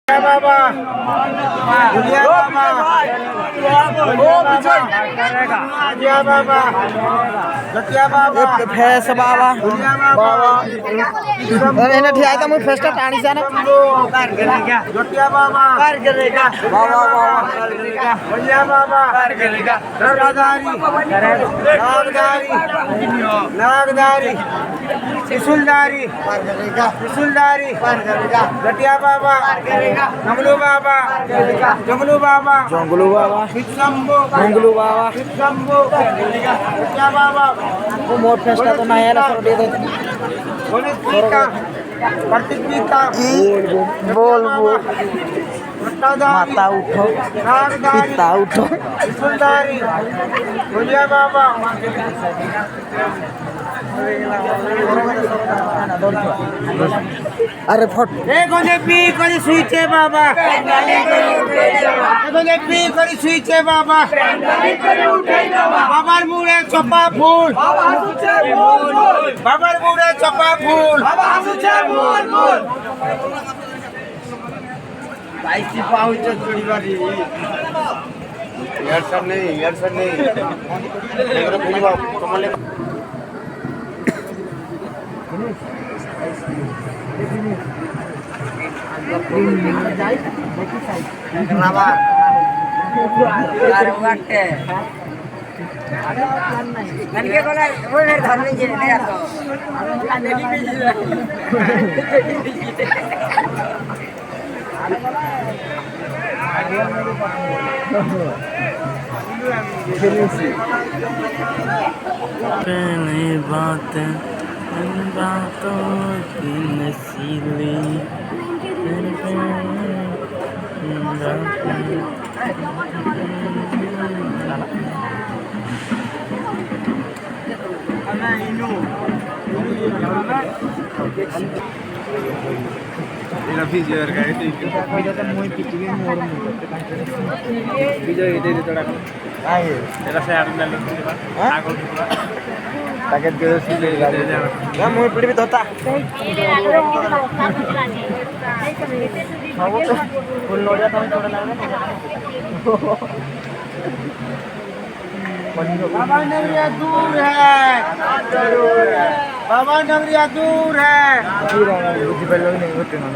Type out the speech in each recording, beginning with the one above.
बाबा भुलिया बाबा भुलिया बाबा जटिया बाबा भैंस बाबा भुलिया बाबा एने ठिया त मु फेस्टा टाणी छ न पार करेगा जटिया बाबा पार करेगा बाबा बाबा भुलिया बाबा पार करेगा नागदारी नागदारी त्रिशूलधारी पार करेगा त्रिशूलधारी पार करेगा जटिया बाबा पार करेगा जमलू बाबा जमलू बाबा जंगलू बाबा शंभो जंगलू बाबा शंभो जटिया बाबा वो मोर फेस्टा तो ना यार सर दे दे गणेश पिता कार्तिक पिता बोल बोल भट्टाधारी माता उठो नागदारी पिता उठो त्रिशूलधारी भुलिया बाबा अरे फट कोने पी कोने सुईचे बाबा कोने पी कोने सुईचे बाबा बाबार मुड़े चपा फूल बाबार मुड़े चपा फूल बाईसी पाउच जोड़ी बारी यार सर नहीं मेरे फूल बाबा कमले बातें बातों की नसीली ताकत के सिले ना मुई पिड़ी भी धोता फुल लोडिया तो थोड़ा लग रहा बाबा नगरिया दूर है बाबा नगरिया दूर है बुझी पहले नहीं होते ना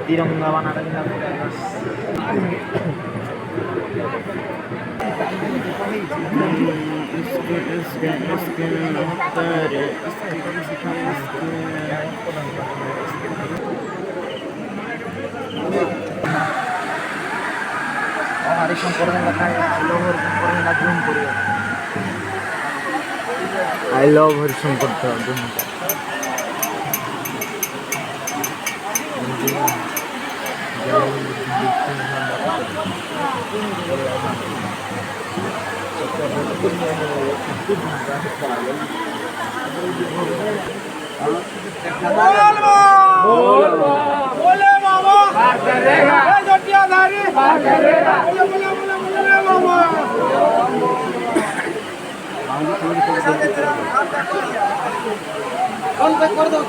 तिरंगा बनाना हरिशंकर आई लव हरिशंकर बोले बाबा जटियाधारी बोले बाबा कौन पे कर दो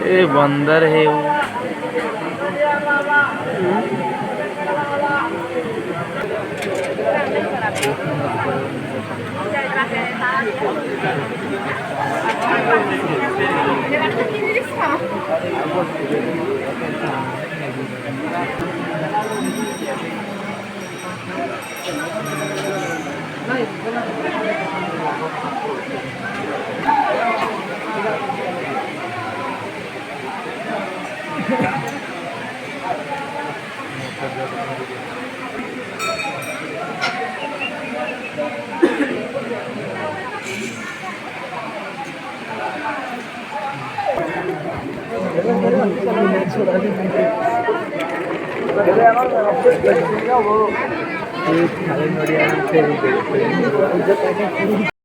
ये बंदर है वो। वो एक खाली नोडिया से